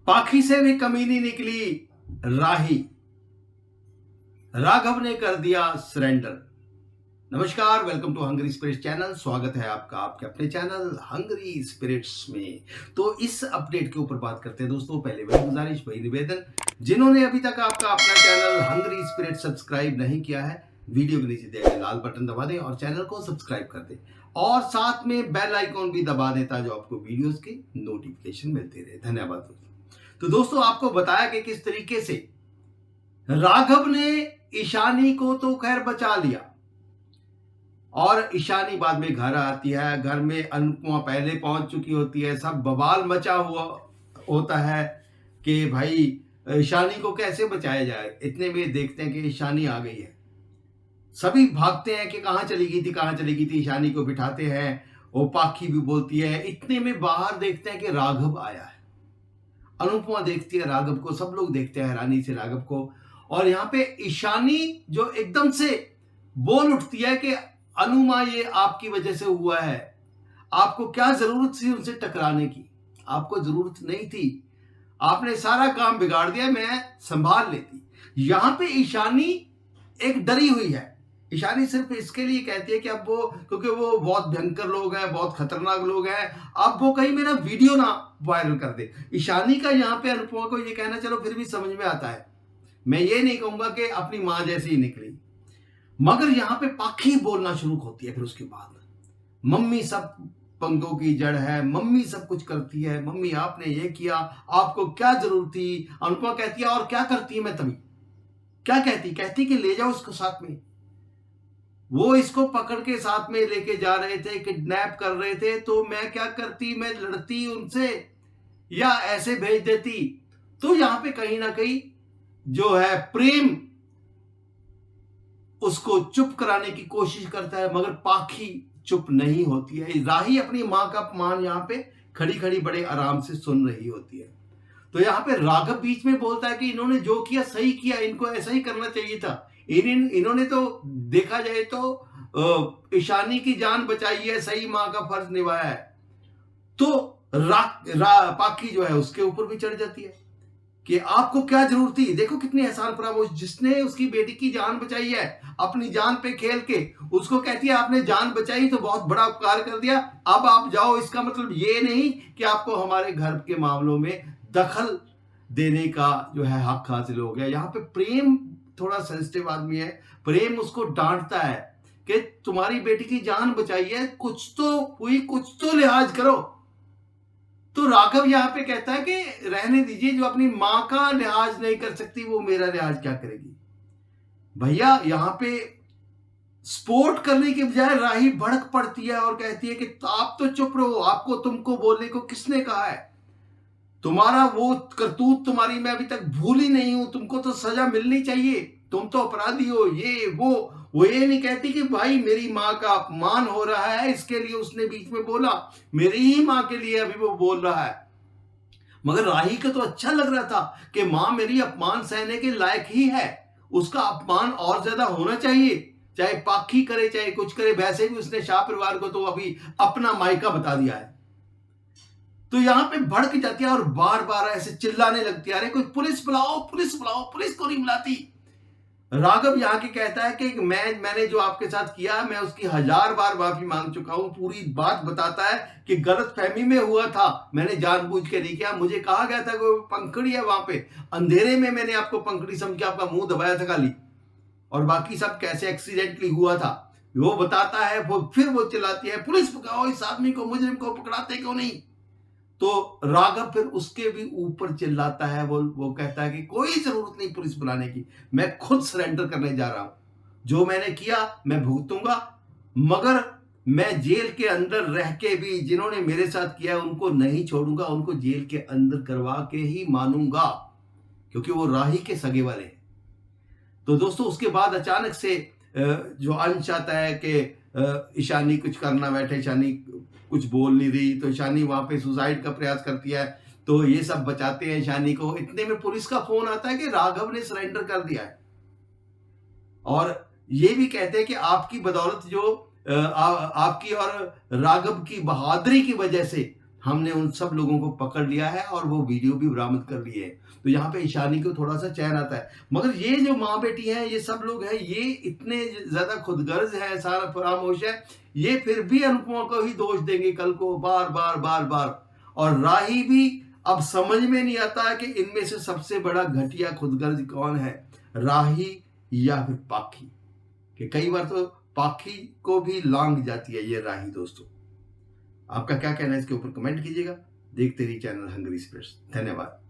पाखी से भी कमीनी निकली राही, राघव ने कर दिया सरेंडर। नमस्कार, welcome to hungry spirits channel. स्वागत है आपका आपके अपने चैनल हंगरी स्पिरिट्स में। तो इस अपडेट के ऊपर बात करते हैं दोस्तों। पहले वही गुजारिश, वही निवेदन, जिन्होंने अभी तक आपका अपना चैनल हंगरी स्पिरिट सब्सक्राइब नहीं किया है, वीडियो के नीचे दिए गए लाल बटन दबा दें और चैनल को सब्सक्राइब कर दें और साथ में बेल आइकॉन भी दबा दें ताकि आपको वीडियोस की नोटिफिकेशन मिलती रहे। धन्यवाद दोस्तों। तो दोस्तों, आपको बताया कि किस तरीके से राघव ने ईशानी को तो खैर बचा लिया और ईशानी बाद में घर आती है। घर में अनुपमा पहले पहुंच चुकी होती है। सब बवाल मचा हुआ होता है कि भाई ईशानी को कैसे बचाया जाए। इतने में देखते हैं कि ईशानी आ गई है। सभी भागते हैं कि कहां चली गई थी, कहां चली गई थी। ईशानी को बिठाते हैं, वो पाखी भी बोलती है। इतने में बाहर देखते हैं कि राघव आया है। अनुपमा देखती है राघव को, सब लोग देखते हैं हैरानी से राघव को। और यहाँ पे ईशानी जो एकदम से बोल उठती है कि अनुमा, ये आपकी वजह से हुआ है। आपको क्या जरूरत थी उनसे टकराने की? आपको जरूरत नहीं थी। आपने सारा काम बिगाड़ दिया, मैं संभाल लेती। यहां पे ईशानी एक डरी हुई है। ईशानी सिर्फ इसके लिए कहती है कि अब वो, क्योंकि वो बहुत भयंकर लोग हैं, बहुत खतरनाक लोग हैं, अब वो कहीं मेरा वीडियो ना वायरल कर दे। ईशानी का यहाँ पे अनुपमा को ये कहना चलो फिर भी समझ में आता है। मैं ये नहीं कहूंगा कि अपनी मां जैसी ही निकली, मगर यहाँ पे पाखी बोलना शुरू होती है। फिर उसके बाद मम्मी सब पंगों की जड़ है, मम्मी सब कुछ करती है, मम्मी आपने ये किया, आपको क्या जरूरत थी। अनुपमा कहती है और क्या करती है मैं तभी, क्या कहती कि ले जाओ उसको साथ में। वो इसको पकड़ के साथ में लेके जा रहे थे, किडनैप कर रहे थे, तो मैं क्या करती, मैं लड़ती उनसे या ऐसे भेज देती। तो यहां पे कहीं ना कहीं जो है प्रेम उसको चुप कराने की कोशिश करता है, मगर पाखी चुप नहीं होती है। राही अपनी मां का अपमान यहां पे खड़ी खड़ी बड़े आराम से सुन रही होती है। तो यहां पे राघव बीच में बोलता है कि इन्होंने जो किया सही किया, इनको ऐसा ही करना चाहिए था। इन्होंने तो देखा जाए तो ईशानी की जान बचाई है, सही मां का फर्ज निभाया है। तो पाखी जो है उसके ऊपर भी चढ़ जाती है कि आपको क्या जरूरत थी। देखो कितनी एहसान फरामोश, जिसने उसकी बेटी की जान बचाई है, अपनी जान पे खेल के उसको कहती है आपने जान बचाई तो बहुत बड़ा उपकार कर दिया, अब आप जाओ। इसका मतलब ये नहीं कि आपको हमारे घर के मामलों में दखल देने का जो है हक हासिल हो गया। यहाँ पे प्रेम थोड़ा सेंसिटिव आदमी है। प्रेम उसको डांटता है कि तुम्हारी बेटी की जान बचाई है, कुछ तो हुई, कुछ तो लिहाज करो। तो राघव यहाँ पे कहता है कि रहने दीजिए, जो अपनी मां का लिहाज नहीं कर सकती वो मेरा लिहाज क्या करेगी। भैया यहाँ पे सपोर्ट करने के बजाय राही भड़क पड़ती है और कहती है कि आप तो चुप रहो, आपको तुमको बोलने को किसने कहा है? तुम्हारा वो करतूत तुम्हारी मैं अभी तक भूल ही नहीं हूं, तुमको तो सजा मिलनी चाहिए, तुम तो अपराधी हो। ये वो ये नहीं कहती कि भाई मेरी मां का अपमान हो रहा है इसके लिए उसने बीच में बोला, मेरी ही मां के लिए अभी वो बोल रहा है। मगर राही को तो अच्छा लग रहा था कि मां मेरी अपमान सहने के लायक ही है, उसका अपमान और ज्यादा होना चाहिए, चाहे पाखी करे चाहे कुछ करे। वैसे भी उसने शाह परिवार को तो अभी अपना मायका बता दिया है। तो यहां पे भड़क जाती है और बार बार ऐसे चिल्लाने लगती है, अरे कोई पुलिस बुलाओ, पुलिस बुलाओ, पुलिस को नहीं बुलाती। राघव यहाँ के कहता है कि मैंने जो आपके साथ किया मैं उसकी 1000 बार माफी मांग चुका हूं। पूरी बात बताता है कि गलत फहमी में हुआ था, मैंने जानबूझ के नहीं किया। मुझे कहा गया था कि पंखड़ी है वहां पे, अंधेरे में मैंने आपको पंखड़ी समझ के आपका मुंह दबाया था खाली, और बाकी सब कैसे एक्सीडेंटली हुआ था वो बताता है। फिर वो चिल्लाती है पुलिस पकड़ाओ इस आदमी को, मुजरिम को पकड़ाते क्यों नहीं। तो राघव फिर उसके भी ऊपर चिल्लाता है। वो कहता है कि कोई जरूरत नहीं पुलिस बुलाने की, मैं खुद सरेंडर करने जा रहा हूं, जो मैंने किया मैं भुगतूंगा, मगर मैं जेल के अंदर रह के भी जिन्होंने मेरे साथ किया उनको नहीं छोड़ूंगा, उनको जेल के अंदर करवा के ही मानूंगा, क्योंकि वो राही के सगे वाले हैं। तो दोस्तों, उसके बाद अचानक से जो अंश आता है कि ईशानी कुछ करना बैठे, ईशानी कुछ बोल नहीं रही, तो ईशानी वहां पे सुसाइड का प्रयास करती है। तो ये सब बचाते हैं ईशानी को। इतने में पुलिस का फोन आता है कि राघव ने सरेंडर कर दिया है, और ये भी कहते हैं कि आपकी बदौलत जो आपकी और राघव की बहादुरी की वजह से हमने उन सब लोगों को पकड़ लिया है और वो वीडियो भी बरामद कर लिए हैं। तो यहाँ पे ईशानी को थोड़ा सा चैन आता है, मगर ये जो माँ बेटी है, ये सब लोग हैं, ये इतने ज्यादा खुदगर्ज है, सारा फरामोश है, ये फिर भी अनुपमा को ही दोष देंगे कल को बार बार बार बार। और राही भी अब समझ में नहीं आता है कि इनमें से सबसे बड़ा घटिया खुदगर्ज कौन है, राही या फिर पाखी। कि कई बार तो पाखी को भी लांग जाती है ये राही। दोस्तों, आपका क्या कहना है इसके ऊपर कमेंट कीजिएगा। देखते रहिए चैनल हंग्री स्पिरिट्स। धन्यवाद।